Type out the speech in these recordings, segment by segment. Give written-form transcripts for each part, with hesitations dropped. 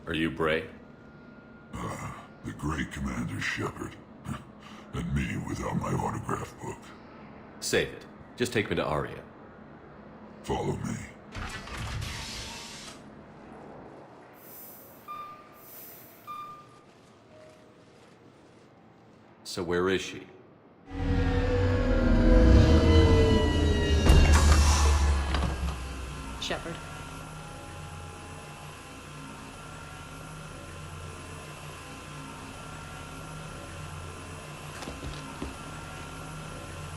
Are you Bray? The great Commander Shepard. And me without my autograph book. Save it. Just take me to Aria. Follow me. So where is she? Shepard.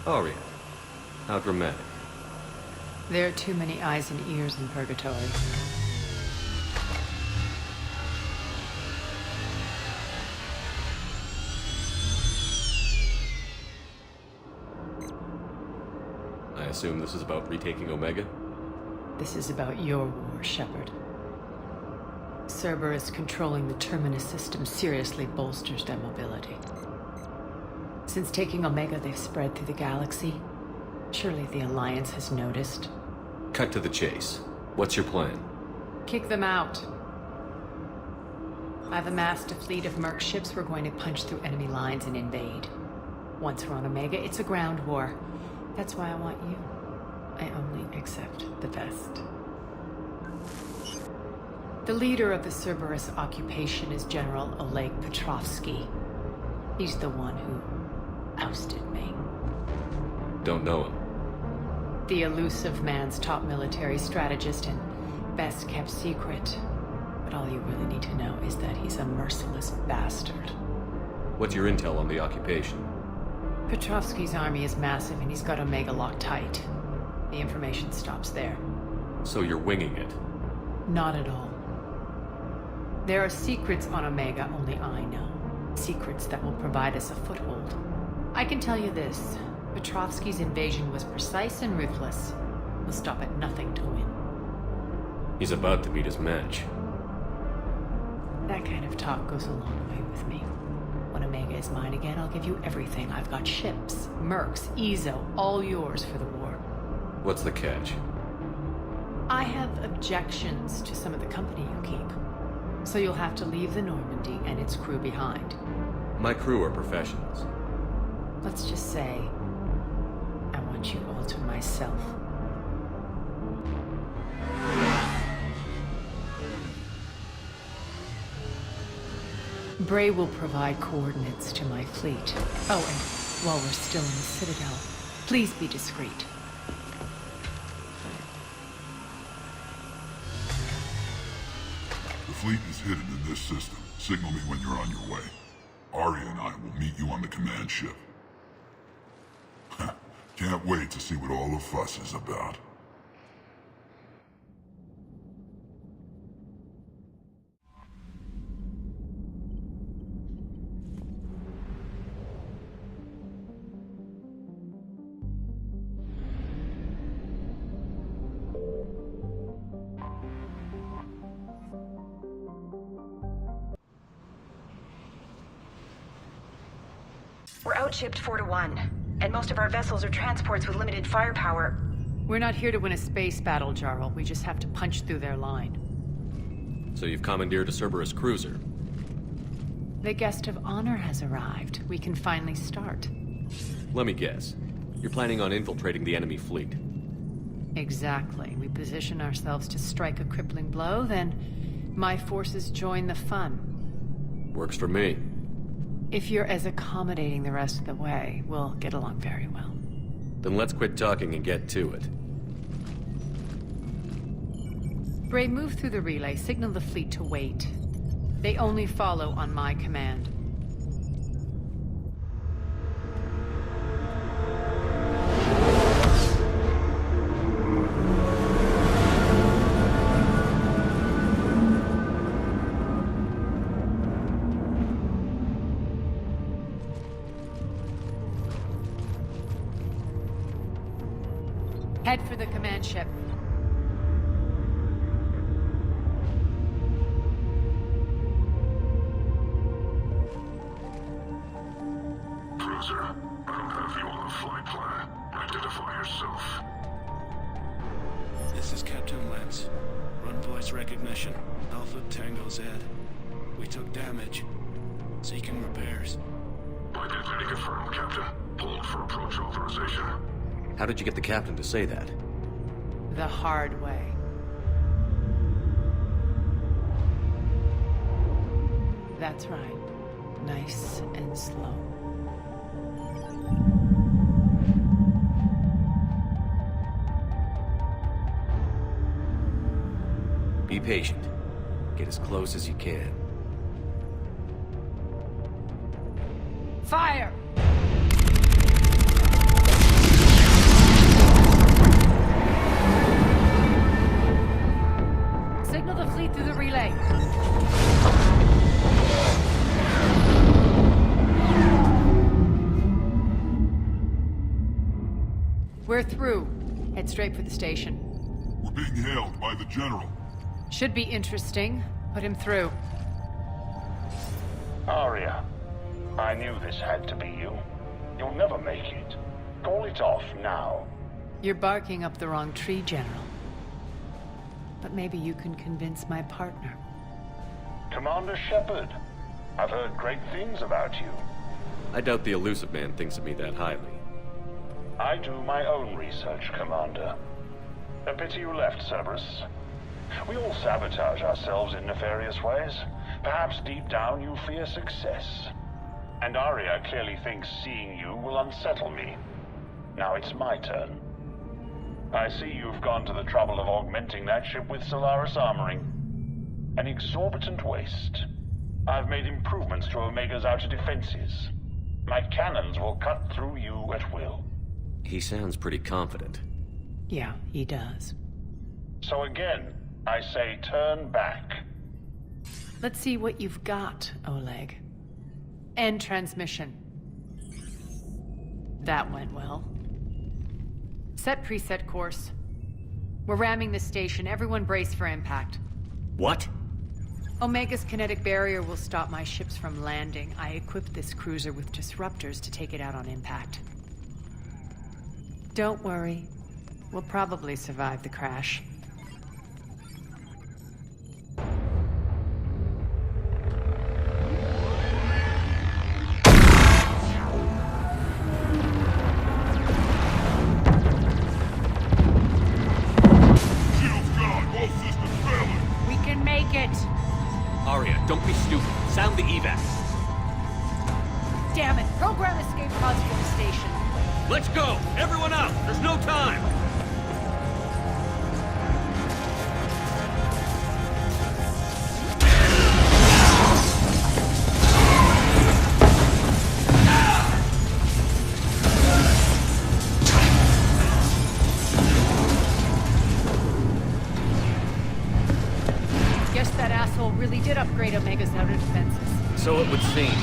Aria. How dramatic. There are too many eyes and ears in Purgatory. I assume this is about retaking Omega? This is about your war, Shepard. Cerberus controlling the Terminus system seriously bolsters their mobility. Since taking Omega, they've spread through the galaxy. Surely the Alliance has noticed. Cut to the chase. What's your plan? Kick them out. I've amassed a fleet of merc ships. We're going to punch through enemy lines and invade. Once we're on Omega, it's a ground war. That's why I want you. I only accept the best. The leader of the Cerberus occupation is General Oleg Petrovsky. He's the one who ousted me. Don't know him. The elusive man's top military strategist and best kept secret. But all you really need to know is that he's a merciless bastard. What's your intel on the occupation? Petrovsky's army is massive and he's got Omega locked tight. The information stops there. So you're winging it? Not at all. There are secrets on Omega only I know. Secrets that will provide us a foothold. I can tell you this. Petrovsky's invasion was precise and ruthless. He'll stop at nothing to win. He's about to beat his match. That kind of talk goes a long way with me. When Omega is mine again, I'll give you everything. I've got ships, mercs, Ezo, all yours for the war. What's the catch? I have objections to some of the company you keep. So you'll have to leave the Normandy and its crew behind. My crew are professionals. Let's just say, I want you all to myself. Bray will provide coordinates to my fleet. Oh, and while we're still in the Citadel, please be discreet. The fleet is hidden in this system. Signal me when you're on your way. Aria and I will meet you on the command ship. Can't wait to see what all the fuss is about. We're outshipped 4-1, and most of our vessels are transports with limited firepower. We're not here to win a space battle, Jarl. We just have to punch through their line. So you've commandeered a Cerberus cruiser? The guest of honor has arrived. We can finally start. Let me guess. You're planning on infiltrating the enemy fleet? Exactly. We position ourselves to strike a crippling blow, then my forces join the fun. Works for me. If you're as accommodating the rest of the way, we'll get along very well. Then let's quit talking and get to it. Bray, move through the relay. Signal the fleet to wait. They only follow on my command. Head for the command ship. Cruiser, I don't have you on the flight plan. Identify yourself. This is Captain Lance. Run voice recognition. Alpha Tango Z. We took damage. Seeking repairs. Identity confirmed, Captain. Hold for approach authorization. How did you get the captain to say that? The hard way. That's right. Nice and slow. Be patient. Get as close as you can. Fire! Signal the fleet through the relay. We're through. Head straight for the station. We're being hailed by the General. Should be interesting. Put him through. Aria, I knew this had to be you. You'll never make it. Call it off now. You're barking up the wrong tree, General. But maybe you can convince my partner. Commander Shepard, I've heard great things about you. I doubt the elusive man thinks of me that highly. I do my own research, Commander. A pity you left, Cerberus. We all sabotage ourselves in nefarious ways. Perhaps deep down you fear success. And Aria clearly thinks seeing you will unsettle me. Now it's my turn. I see you've gone to the trouble of augmenting that ship with Solaris armoring. An exorbitant waste. I've made improvements to Omega's outer defenses. My cannons will cut through you at will. He sounds pretty confident. Yeah, he does. So again, I say turn back. Let's see what you've got, Oleg. End transmission. That went well. Set preset course. We're ramming the station. Everyone brace for impact. What? Omega's kinetic barrier will stop my ships from landing. I equipped this cruiser with disruptors to take it out on impact. Don't worry. We'll probably survive the crash. Shields gone. Both systems failing. We can make it! Aria, don't be stupid. Sound the evac. Damn it! Program escape pods for the station. Let's go! Everyone out! There's no time! Guess that asshole really did upgrade Omega's outer defenses. So it would seem.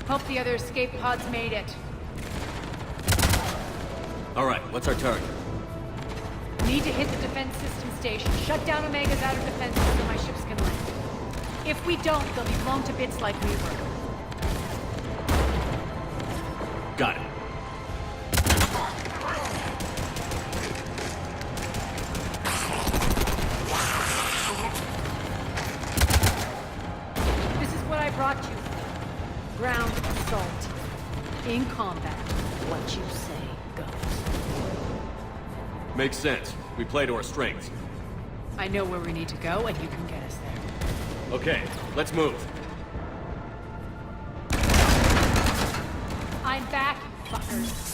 Hope the other escape pods made it. All right, what's our target? Need to hit the defense system station. Shut down Omega's outer defenses so my ships can land. If we don't, they'll be blown to bits like we were. Got it. This is what I brought you. Ground assault. In combat, what you say goes. Makes sense. We play to our strengths. I know where we need to go, and you can get us there. Okay, let's move. I'm back, fuckers.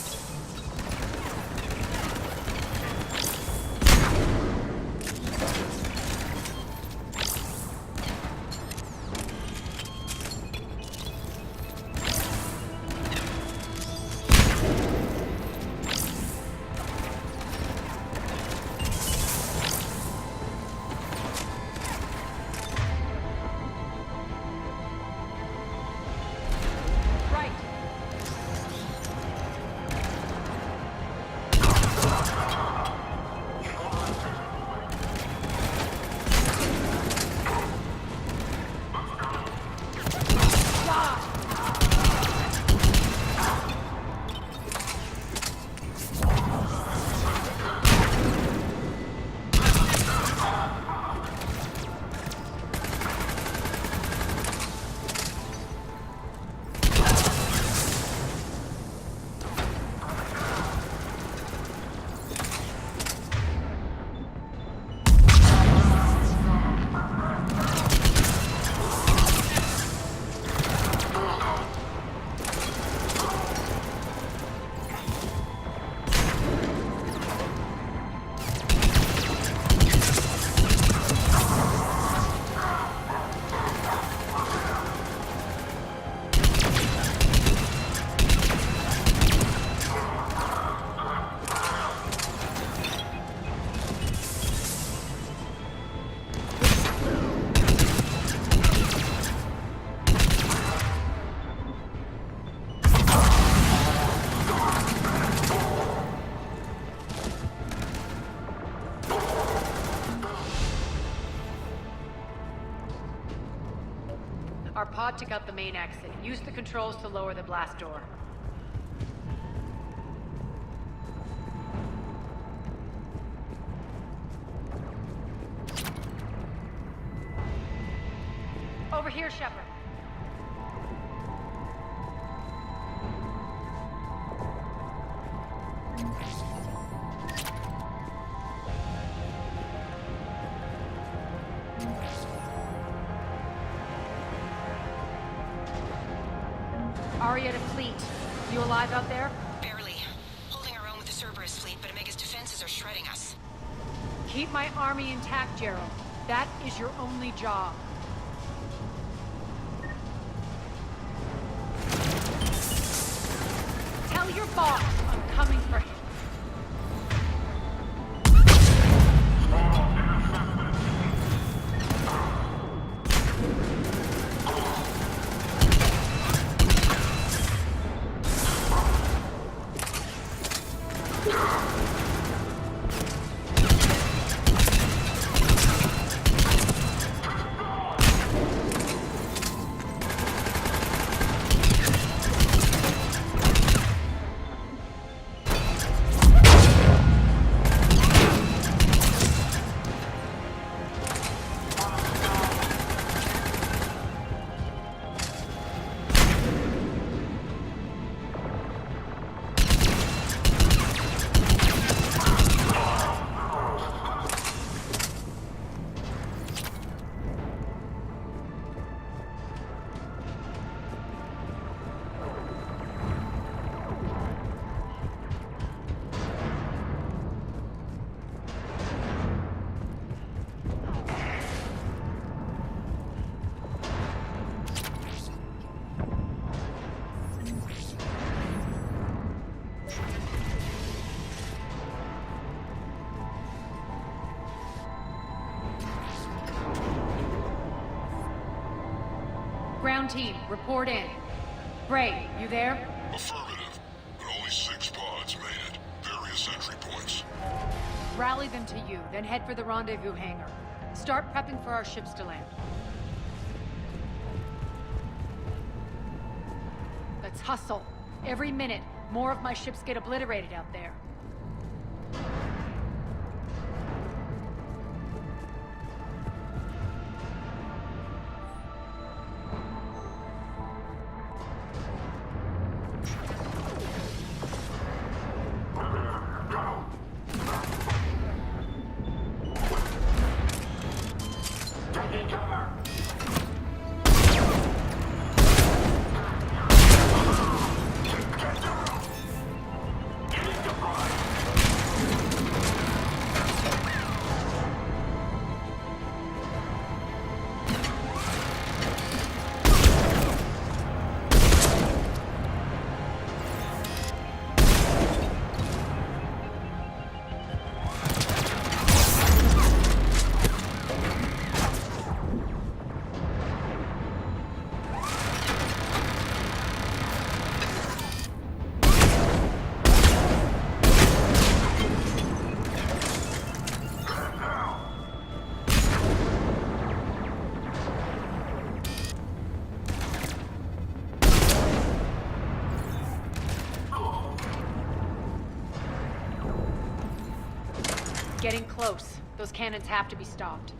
pod took out the main exit. Use the controls to lower the blast door. Over here, Shepard. Aria to fleet. You alive out there? Barely. Holding our own with the Cerberus fleet, but Omega's defenses are shredding us. Keep my army intact, Gerald. That is your only job. Tell your boss I'm coming for him. Ground team, report in. Bray, you there? Affirmative, but only 6 pods manned. Various entry points. Rally them to you, then head for the rendezvous hangar. Start prepping for our ships to land. Let's hustle. Every minute, more of my ships get obliterated out there. Getting close. Those cannons have to be stopped.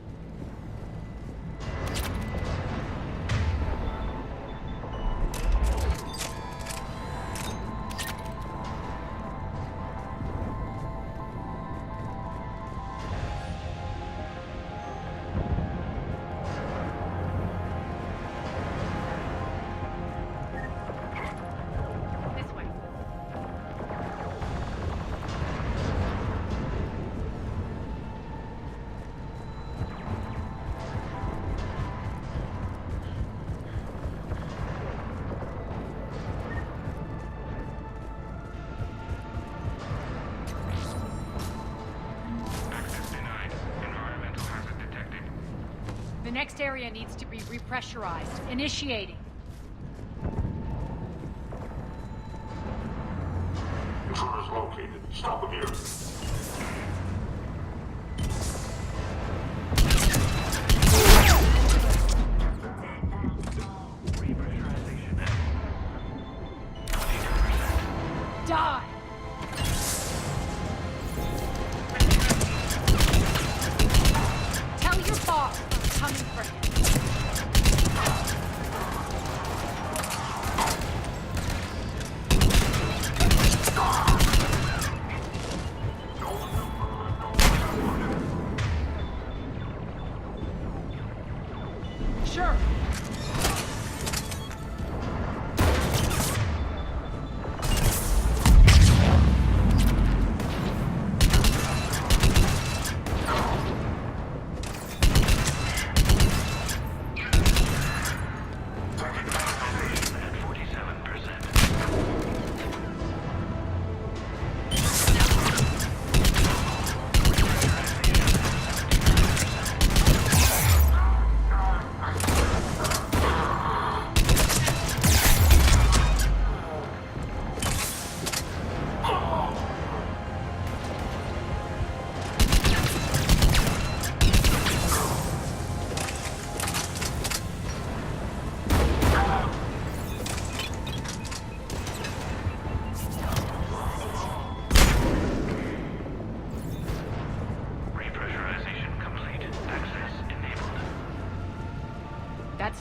This way. The next area needs to be repressurized. Initiating. Intruders located. Stop them here.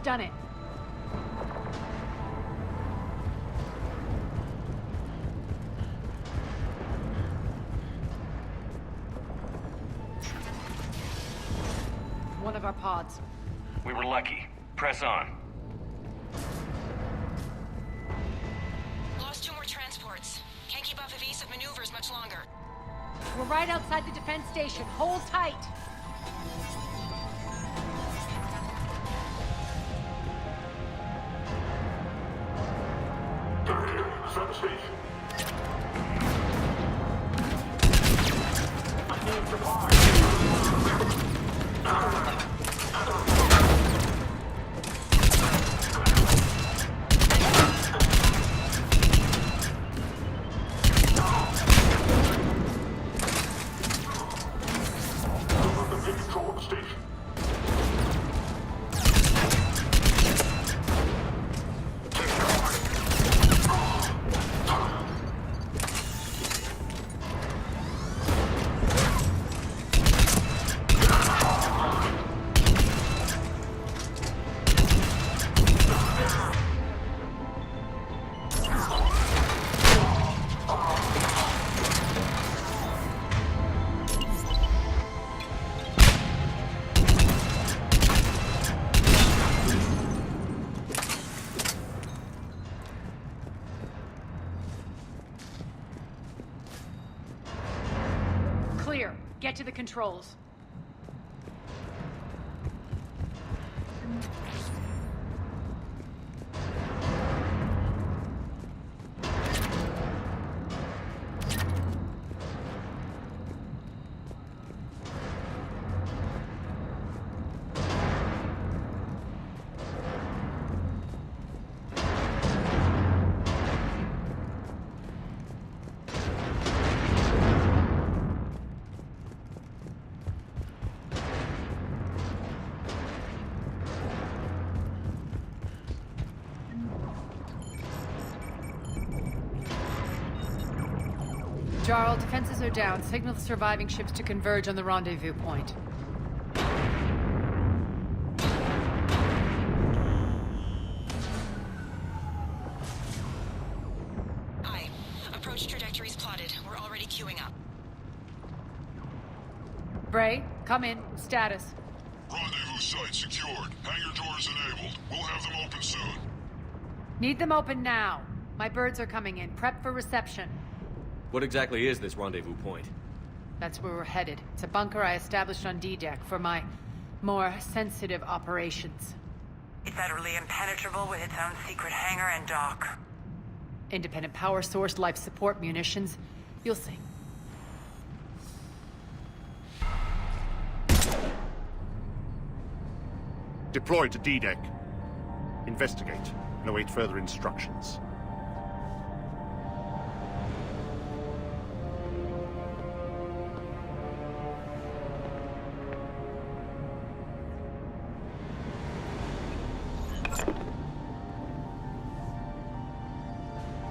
Stun it. One of our pods. We were lucky. Press on. Lost 2 more transports. Can't keep up evasive maneuvers much longer. We're right outside the defense station. Hold tight. Center station. I need supply. Control of the station. Clear. Get to the controls. Jarl, defenses are down. Signal the surviving ships to converge on the rendezvous point. Aye. Approach trajectories plotted. We're already queuing up. Bray, come in. Status. Rendezvous site secured. Hangar doors enabled. We'll have them open soon. Need them open now. My birds are coming in. Prep for reception. What exactly is this rendezvous point? That's where we're headed. It's a bunker I established on D-Deck for my more sensitive operations. It's utterly impenetrable with its own secret hangar and dock. Independent power source, life support, munitions. You'll see. Deploy to D-Deck. Investigate and await further instructions.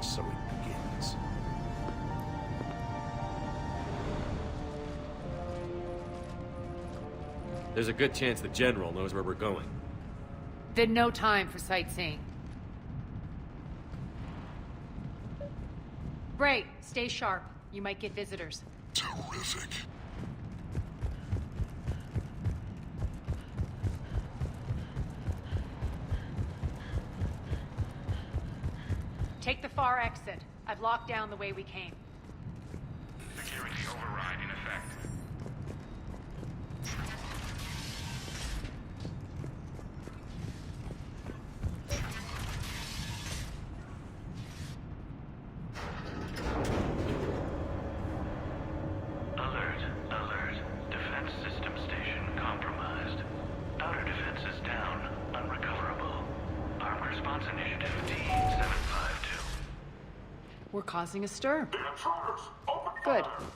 So it begins. There's a good chance the General knows where we're going. Then no time for sightseeing. Bray, stay sharp. You might get visitors. Terrific. Take the far exit. I've locked down the way we came. Security override in effect. Alert, alert. Defense system station compromised. Outer defenses down, unrecoverable. Armed response initiative D752. We're causing a stir. The intruders! Open Good. fire!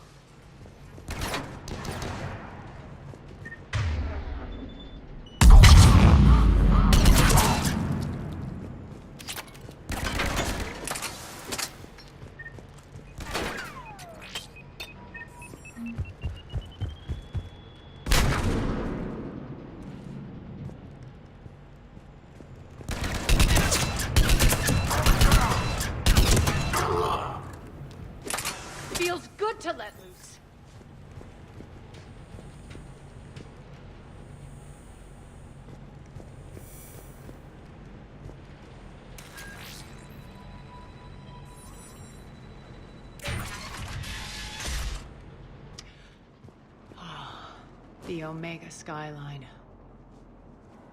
The Omega skyline.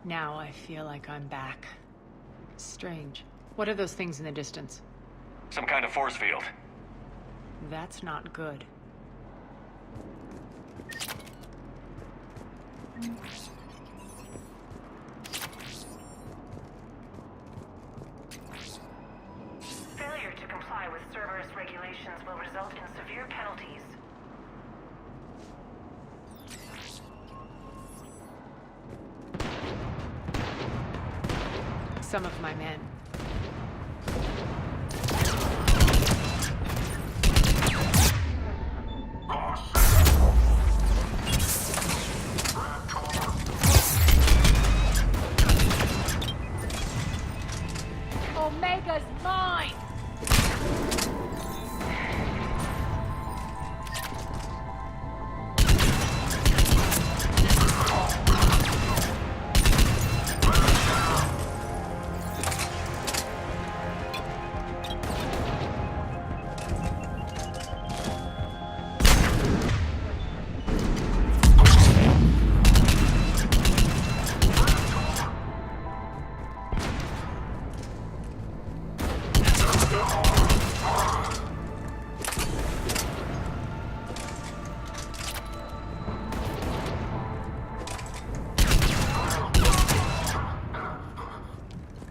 Now I feel like I'm back. Strange. What are those things in the distance? Some kind of force field. That's not good. Failure to comply with Cerberus regulations will result in severe penalties. Some of my men. Omega's mine!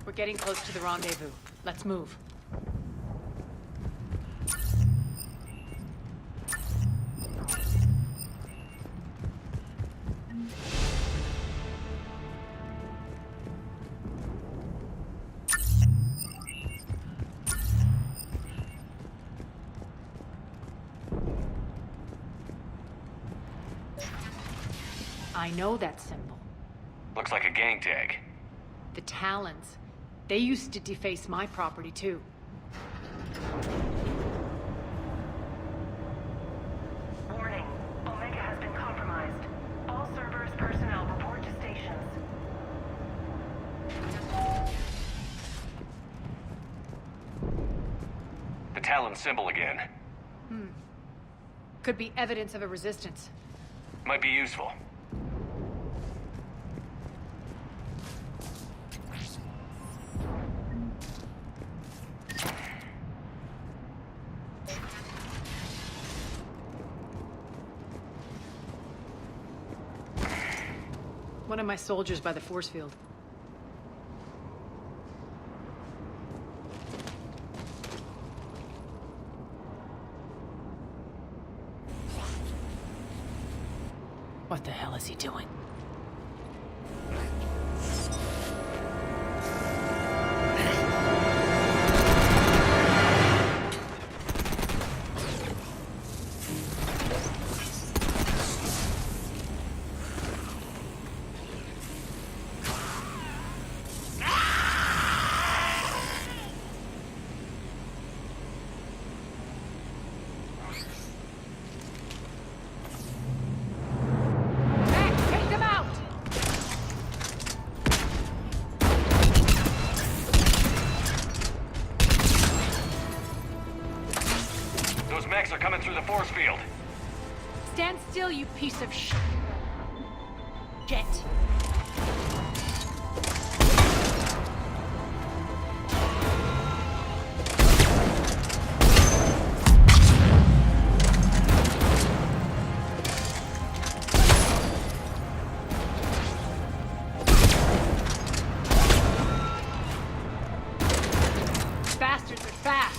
We're getting close to the rendezvous. Let's move. I know that symbol. Looks like a gang tag. The Talons. They used to deface my property, too. Warning. Omega has been compromised. All Cerberus personnel report to stations. The Talon symbol again. Could be evidence of a resistance. Might be useful. One of my soldiers by the force field. What the hell is he doing? Those mechs are coming through the force field. Stand still, you piece of shit. Bastards are fast.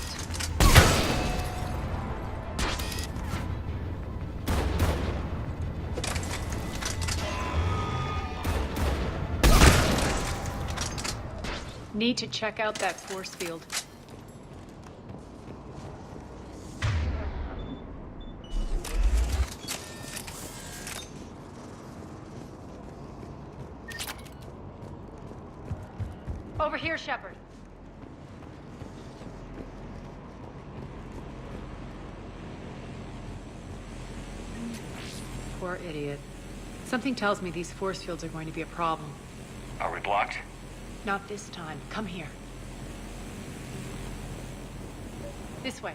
Need to check out that force field. Over here, Shepard. Poor idiot. Something tells me these force fields are going to be a problem. Are we blocked? Not this time. Come here. This way.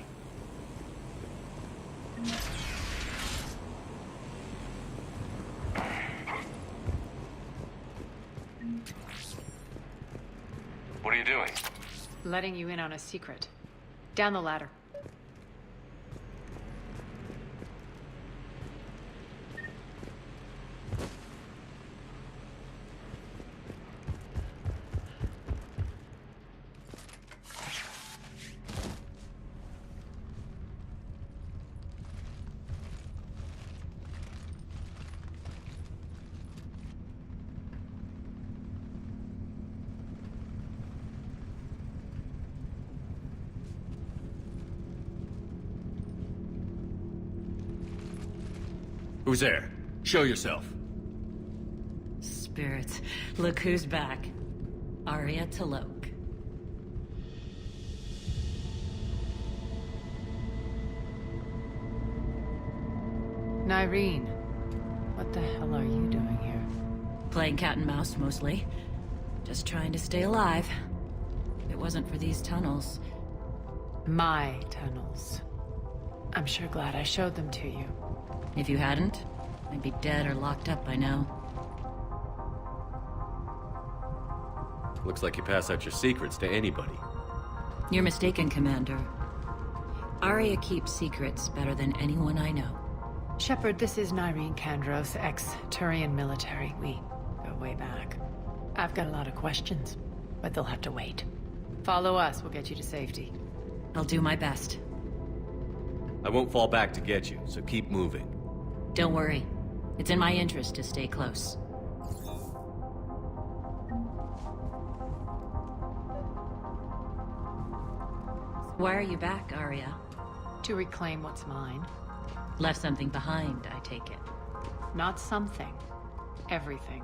are you doing? Letting you in on a secret. Down the ladder. Who's there? Show yourself. Spirits, look who's back. Aria T'Loak. Nyreen, what the hell are you doing here? Playing cat and mouse, mostly. Just trying to stay alive. If it wasn't for these tunnels... My tunnels. I'm sure glad I showed them to you. If you hadn't, I'd be dead or locked up by now. Looks like you pass out your secrets to anybody. You're mistaken, Commander. Aria keeps secrets better than anyone I know. Shepard, this is Nyreen Kandros, ex-Turian military. We go way back. I've got a lot of questions, but they'll have to wait. Follow us, we'll get you to safety. I'll do my best. I won't fall back to get you, so keep moving. Don't worry. It's in my interest to stay close. Why are you back, Aria? To reclaim what's mine. Left something behind, I take it. Not something. Everything.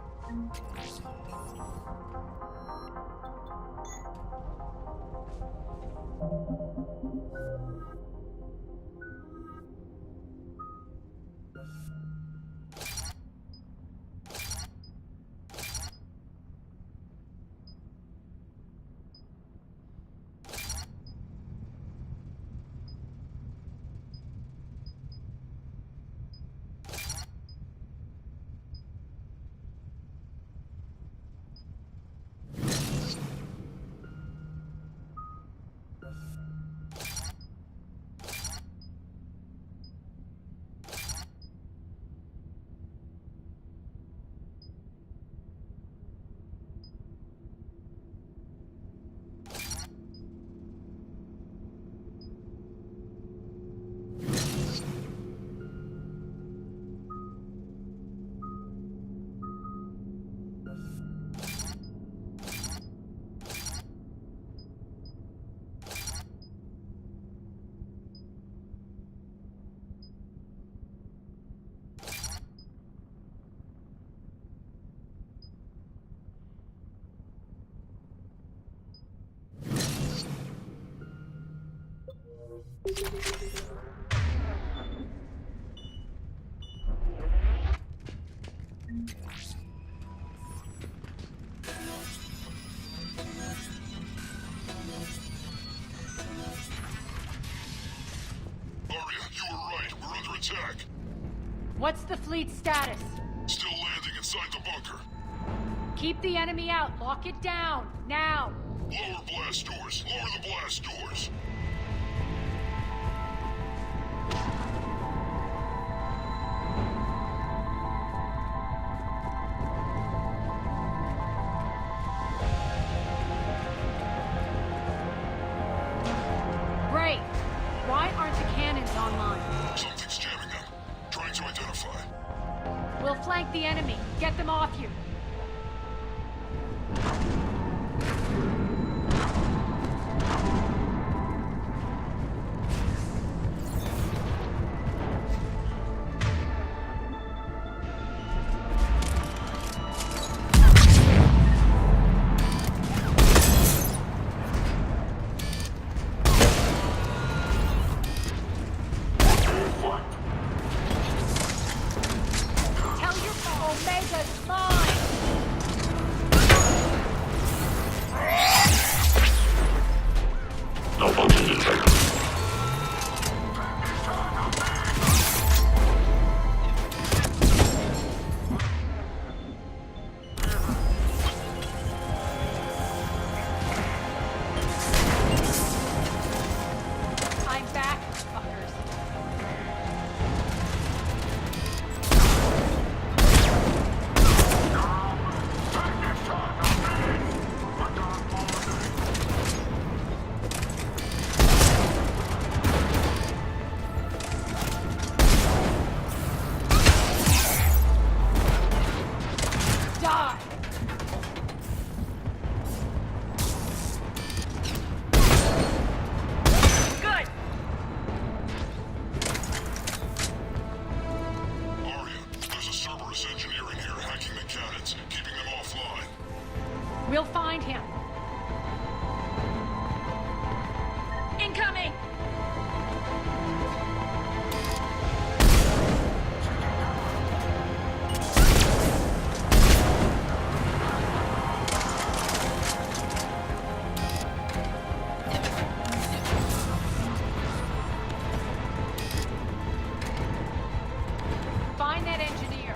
What's the fleet's status? Still landing inside the bunker. Keep the enemy out. Lock it down. Now. Lower blast doors. Lower the blast doors. Great. Why aren't the cannons online? Something's jamming them. Trying to identify. We'll flank the enemy. Get them off you. Omega's mine! Malfunction detected. We'll find him. Incoming! Find that engineer.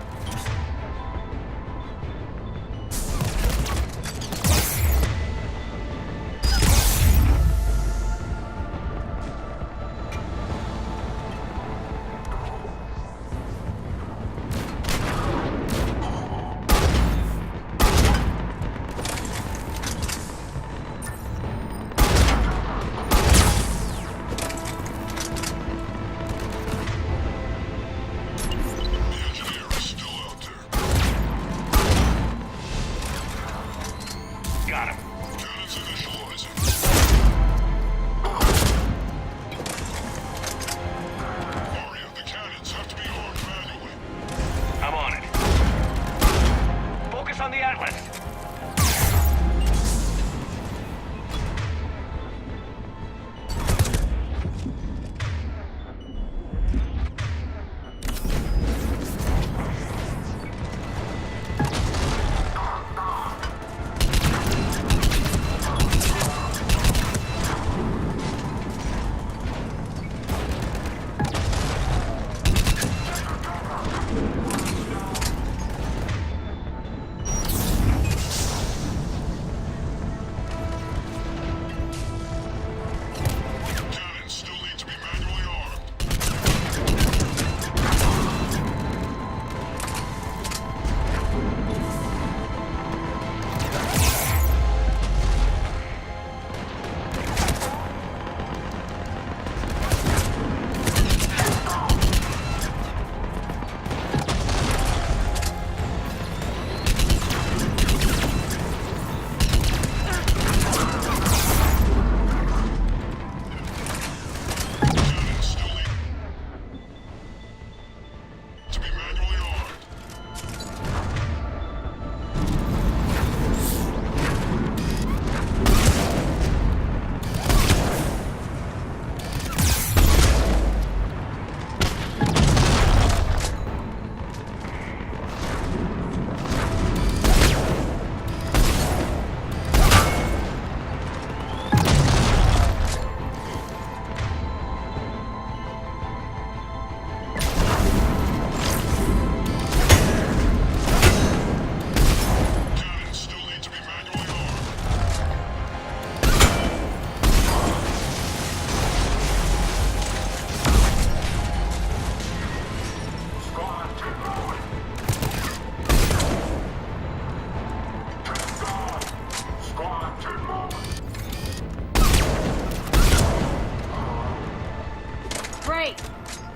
Great.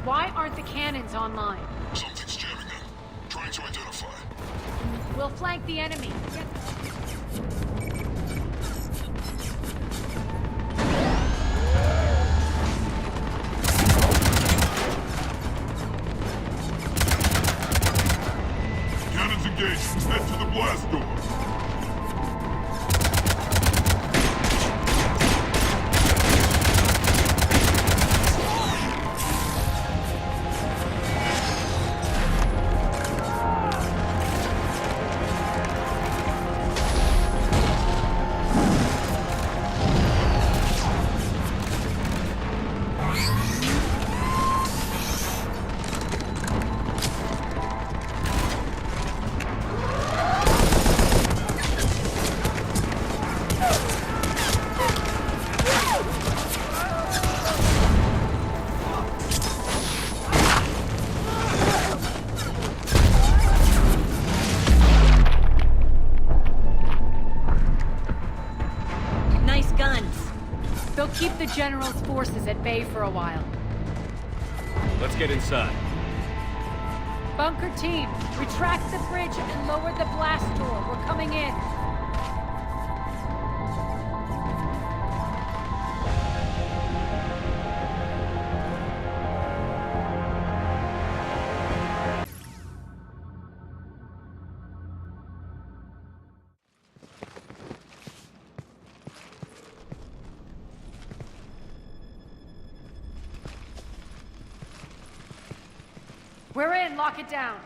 Why aren't the cannons online? Something's jamming them. Trying to identify. We'll flank the enemy. Cannons engaged. Head to the blast door. They'll keep the General's forces at bay for a while. Let's get inside. Bunker team, retract the bridge and lower the blast door. We're coming in. We're in. Lock it down.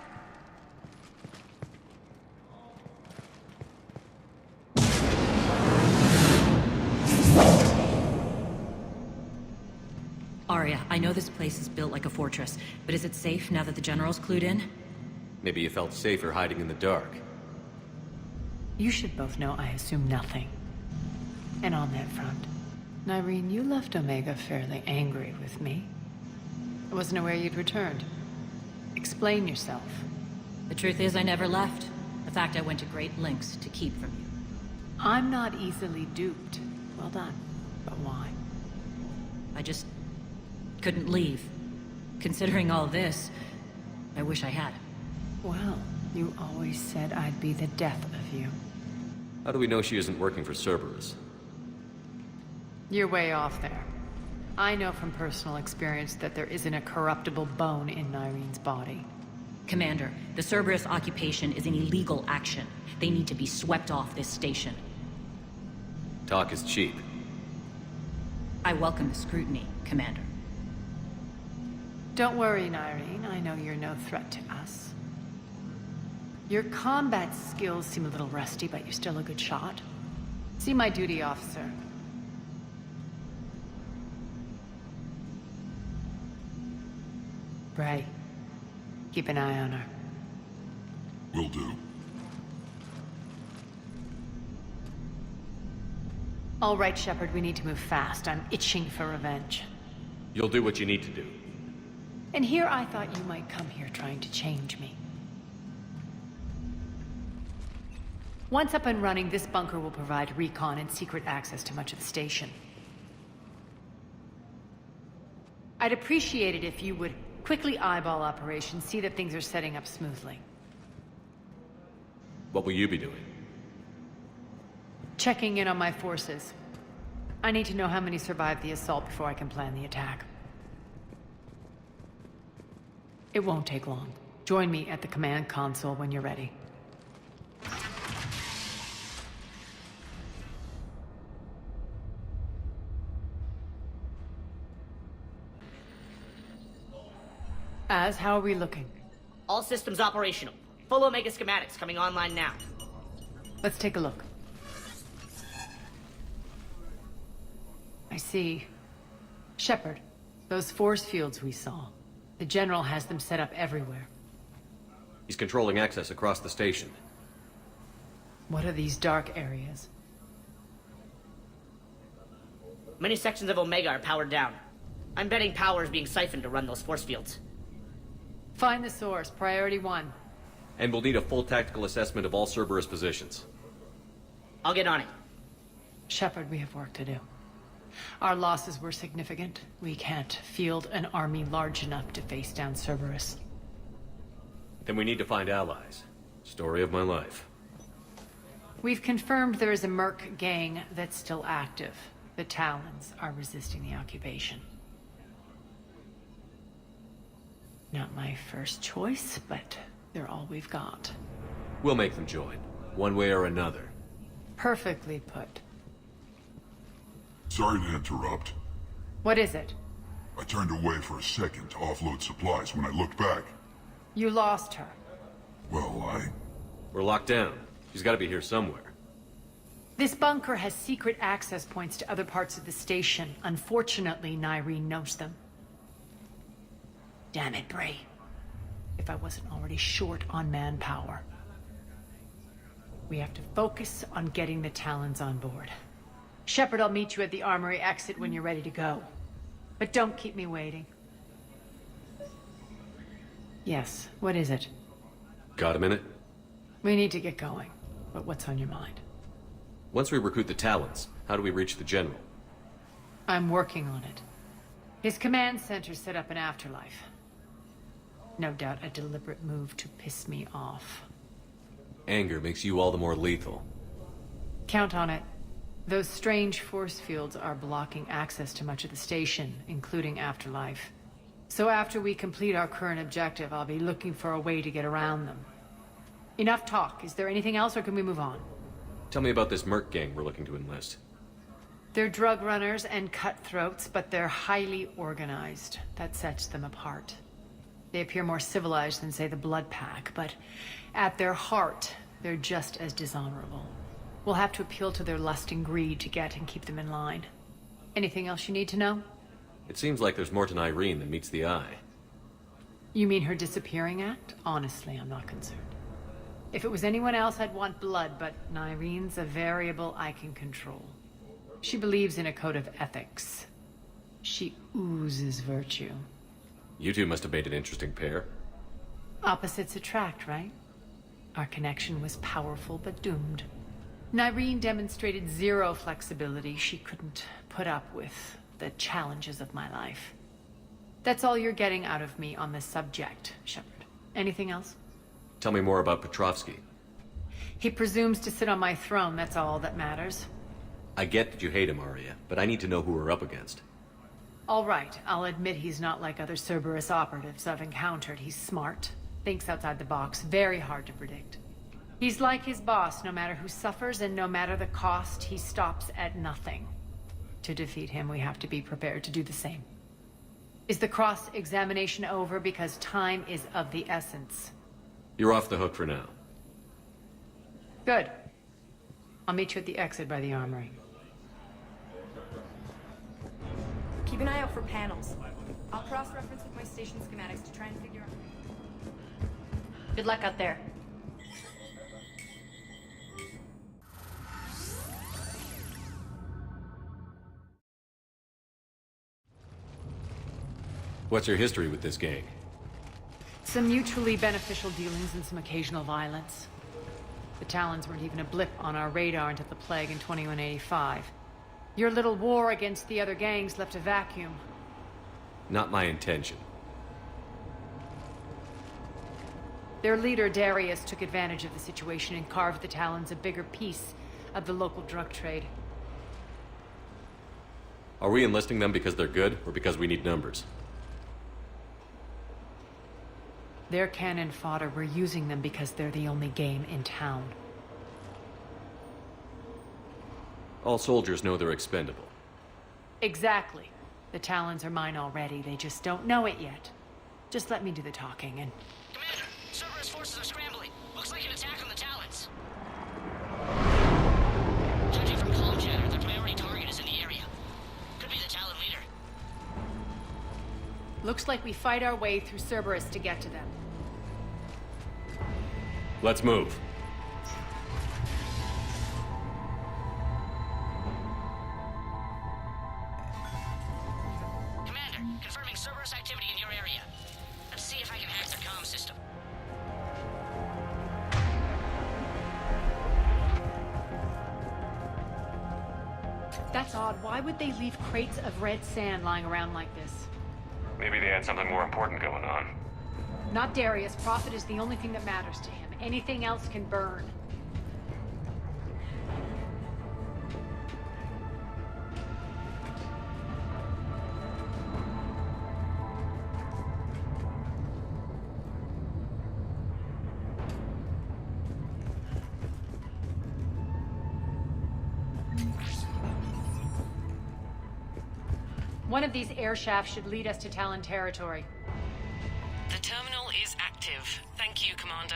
Aria, I know this place is built like a fortress, but is it safe now that the General's clued in? Maybe you felt safer hiding in the dark. You should both know I assume nothing. And on that front, Nyreen, you left Omega fairly angry with me. I wasn't aware you'd returned. Explain yourself. The truth is I never left. The fact I went to great lengths to keep from you. I'm not easily duped. Well done. But why? I just couldn't leave. Considering all this, I wish I had. Well, you always said I'd be the death of you. How do we know she isn't working for Cerberus? You're way off there. I know from personal experience that there isn't a corruptible bone in Nyreen's body. Commander, the Cerberus occupation is an illegal action. They need to be swept off this station. Talk is cheap. I welcome the scrutiny, Commander. Don't worry, Nyreen. I know you're no threat to us. Your combat skills seem a little rusty, but you're still a good shot. See my duty officer. Bray, keep an eye on her. Will do. All right, Shepard, we need to move fast. I'm itching for revenge. You'll do what you need to do. And here I thought you might come here trying to change me. Once up and running, this bunker will provide recon and secret access to much of the station. I'd appreciate it if you would quickly eyeball operations, see that things are setting up smoothly. What will you be doing? Checking in on my forces. I need to know how many survived the assault before I can plan the attack. It won't take long. Join me at the command console when you're ready. How are we looking? All systems operational. Full Omega schematics coming online now. Let's take a look. I see. Shepard, those force fields we saw. The General has them set up everywhere. He's controlling access across the station. What are these dark areas? Many sections of Omega are powered down. I'm betting power is being siphoned to run those force fields. Find the source, priority 1. And we'll need a full tactical assessment of all Cerberus positions. I'll get on it. Shepard, we have work to do. Our losses were significant. We can't field an army large enough to face down Cerberus. Then we need to find allies. Story of my life. We've confirmed there is a merc gang that's still active. The Talons are resisting the occupation. Not my first choice, but they're all we've got. We'll make them join, one way or another. Perfectly put. Sorry to interrupt. What is it? I turned away for a second to offload supplies. When I looked back... You lost her. Well, We're locked down. She's gotta be here somewhere. This bunker has secret access points to other parts of the station. Unfortunately, Nyreen knows them. Damn it, Bray. If I wasn't already short on manpower. We have to focus on getting the Talons on board. Shepard, I'll meet you at the armory exit when you're ready to go. But don't keep me waiting. Yes, what is it? Got a minute? We need to get going. But what's on your mind? Once we recruit the Talons, how do we reach the General? I'm working on it. His command center set up an afterlife. No doubt a deliberate move to piss me off. Anger makes you all the more lethal. Count on it. Those strange force fields are blocking access to much of the station, including afterlife. So after we complete our current objective, I'll be looking for a way to get around them. Enough talk. Is there anything else, or can we move on? Tell me about this merc gang we're looking to enlist. They're drug runners and cutthroats, but they're highly organized. That sets them apart. They appear more civilized than, say, the Blood Pack, but at their heart, they're just as dishonorable. We'll have to appeal to their lust and greed to get and keep them in line. Anything else you need to know? It seems like there's more to Irene than meets the eye. You mean her disappearing act? Honestly, I'm not concerned. If it was anyone else, I'd want blood, but Irene's a variable I can control. She believes in a code of ethics. She oozes virtue. You two must have made an interesting pair. Opposites attract, right? Our connection was powerful but doomed. Irene demonstrated zero flexibility. She couldn't put up with the challenges of my life. That's all you're getting out of me on this subject, Shepard. Anything else? Tell me more about Petrovsky. He presumes to sit on my throne, that's all that matters. I get that you hate him, Aria, but I need to know who we're up against. All right, I'll admit he's not like other Cerberus operatives I've encountered. He's smart, thinks outside the box, very hard to predict. He's like his boss, no matter who suffers and no matter the cost, he stops at nothing. To defeat him, we have to be prepared to do the same. Is the cross-examination over? Because time is of the essence. You're off the hook for now. Good. I'll meet you at the exit by the armory. Keep an eye out for panels. I'll cross-reference with my station schematics to try and figure out... Good luck out there. What's your history with this gang? Some mutually beneficial dealings and some occasional violence. The Talons weren't even a blip on our radar until the plague in 2185. Your little war against the other gangs left a vacuum. Not my intention. Their leader, Darius, took advantage of the situation and carved the Talons a bigger piece of the local drug trade. Are we enlisting them because they're good, or because we need numbers? They're cannon fodder. We're using them because they're the only game in town. All soldiers know they're expendable. Exactly. The Talons are mine already. They just don't know it yet. Just let me do the talking and... Commander, Cerberus forces are scrambling. Looks like an attack on the Talons. Judging from comm chatter, their priority target is in the area. Could be the Talon leader. Looks like we fight our way through Cerberus to get to them. Let's move. Commander, confirming Cerberus activity in your area. Let's see if I can hack their comm system. That's odd. Why would they leave crates of red sand lying around like this? Maybe they had something more important going on. Not Darius. Profit is the only thing that matters to him. Anything else can burn. One of these air shafts should lead us to Talon territory. The terminal is active. Thank you, Commander.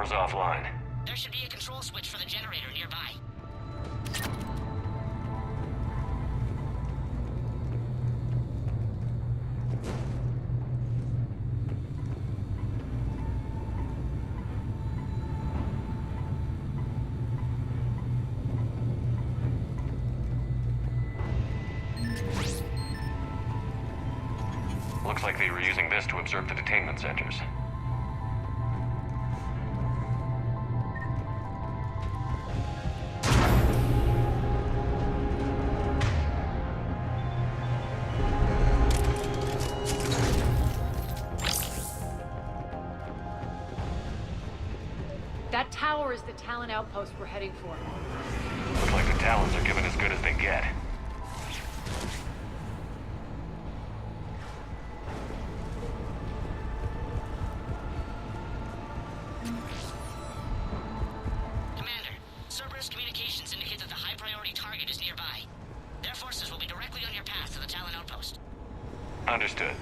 Power's offline. There should be a control switch for the generator nearby. Looks like they were using this to observe the detainment centers. That tower is the Talon outpost we're heading for. Looks like the Talons are giving as good as they get. Commander, Cerberus communications indicate that the high-priority target is nearby. Their forces will be directly on your path to the Talon outpost. Understood.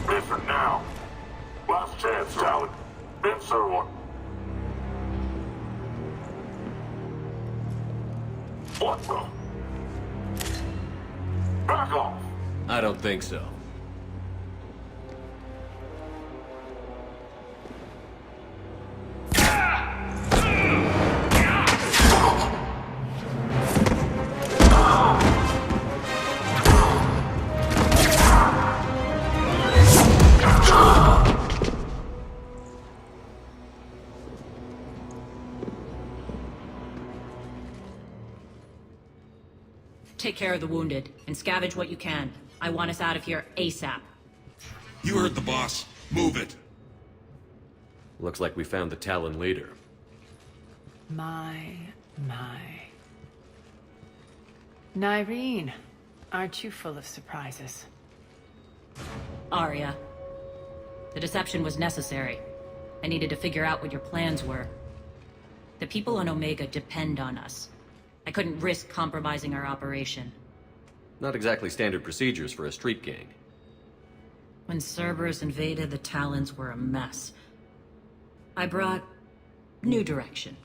Listen now. Last chance, Talon. Answer one. What the? Back off! I don't think so. Take care of the wounded, and scavenge what you can. I want us out of here ASAP. You heard the boss. Move it. Looks like we found the Talon leader. My. Nyreen, aren't you full of surprises? Aria. The deception was necessary. I needed to figure out what your plans were. The people on Omega depend on us. I couldn't risk compromising our operation. Not exactly standard procedures for a street gang. When Cerberus invaded, the Talons were a mess. I brought new direction.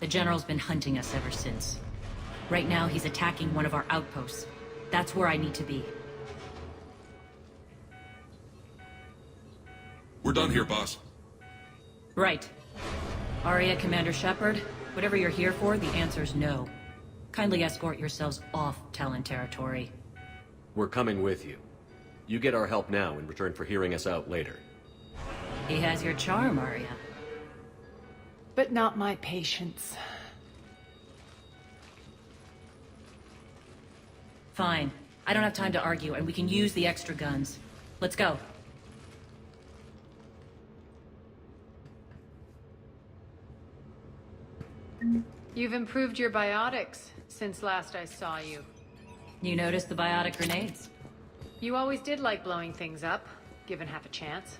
The General's been hunting us ever since. Right now, he's attacking one of our outposts. That's where I need to be. We're done here, boss. Right. Aria, Commander Shepard, whatever you're here for, the answer's no. Kindly escort yourselves off Talon territory. We're coming with you. You get our help now in return for hearing us out later. He has your charm, Aria. But not my patience. Fine. I don't have time to argue, and we can use the extra guns. Let's go. You've improved your biotics since last I saw you. You noticed the biotic grenades? You always did like blowing things up, given half a chance.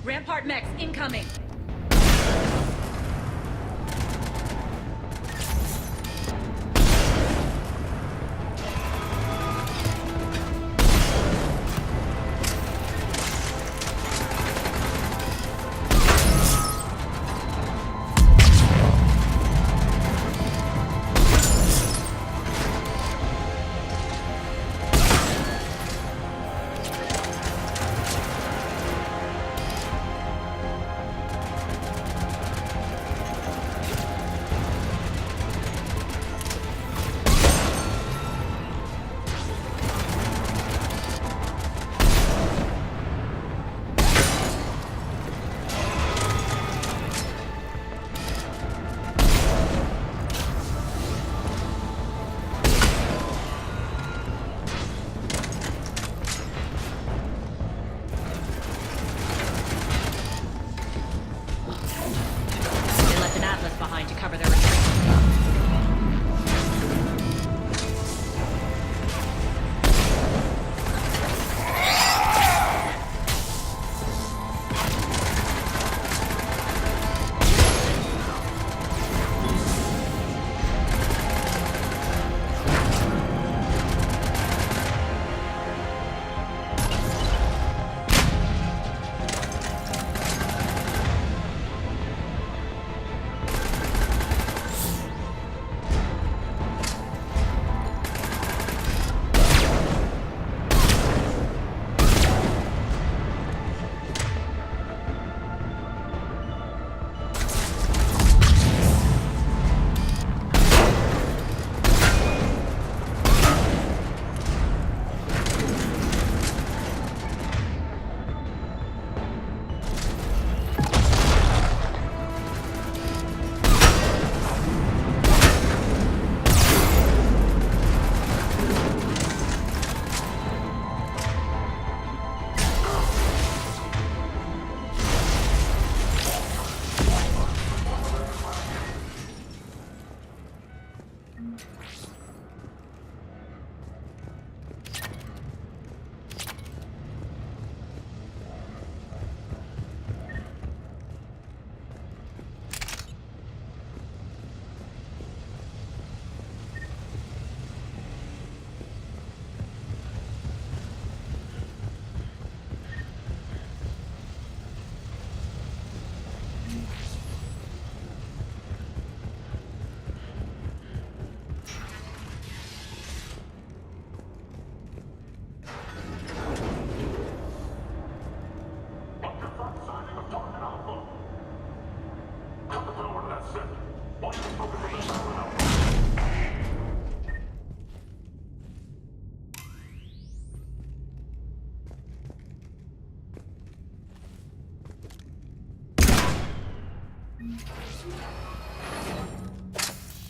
Rampart mechs incoming!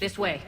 This way.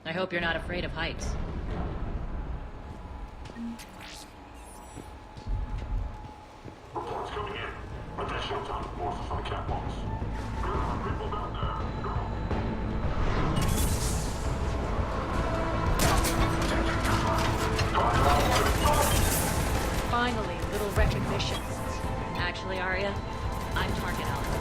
I hope you're not afraid of heights. Reports coming in. Additional task forces on the catwalks. People down there. Finally, a little recognition. Actually, Aria, I'm target alpha.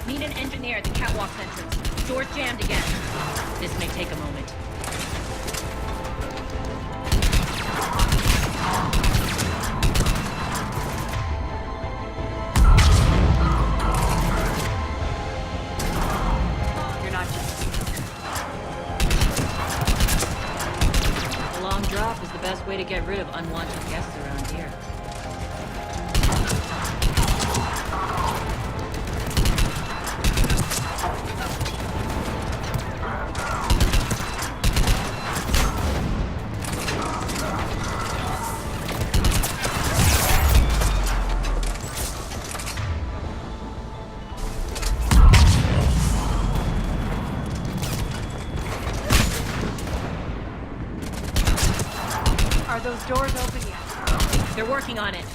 Need an engineer at the catwalk entrance. Door's jammed again. This may take a moment. off is the best way to get rid of unwanted guests around here. Are those doors open yet? They're working on it.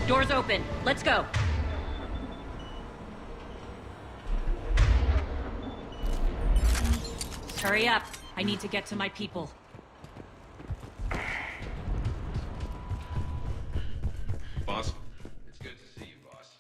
Doors open. Let's go. Hurry up. I need to get to my people. Boss? It's good to see you, boss.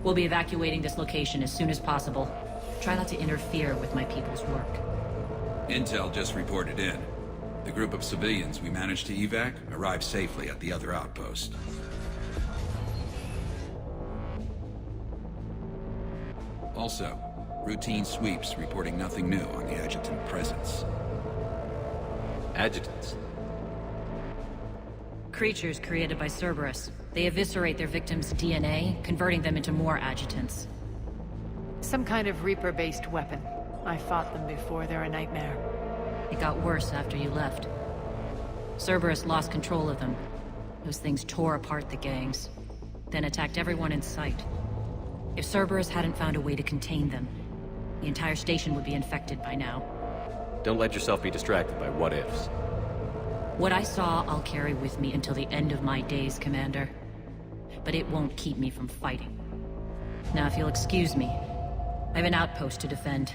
We'll be evacuating this location as soon as possible. Try not to interfere with my people's work. Intel just reported in. The group of civilians we managed to evac arrived safely at the other outpost. Also, routine sweeps reporting nothing new on the adjutant presence. Adjutants? Creatures created by Cerberus. They eviscerate their victims' DNA, converting them into more adjutants. Some kind of Reaper-based weapon. I fought them before, they're a nightmare. It got worse after you left. Cerberus lost control of them. Those things tore apart the gangs, then attacked everyone in sight. If Cerberus hadn't found a way to contain them, the entire station would be infected by now. Don't let yourself be distracted by what-ifs. What I saw, I'll carry with me until the end of my days, Commander. But it won't keep me from fighting. Now, if you'll excuse me, I have an outpost to defend.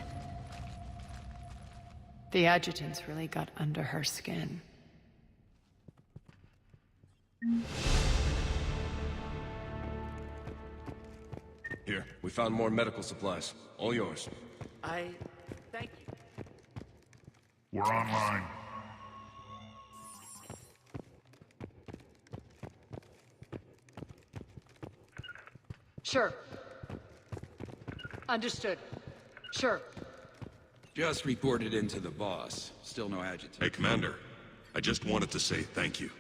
The adjutants really got under her skin. Here, we found more medical supplies. All yours. Thank you. We're online. Sure. Understood. Sure. Just reported into the boss. Still no adjutant. Hey, Commander. I just wanted to say thank you.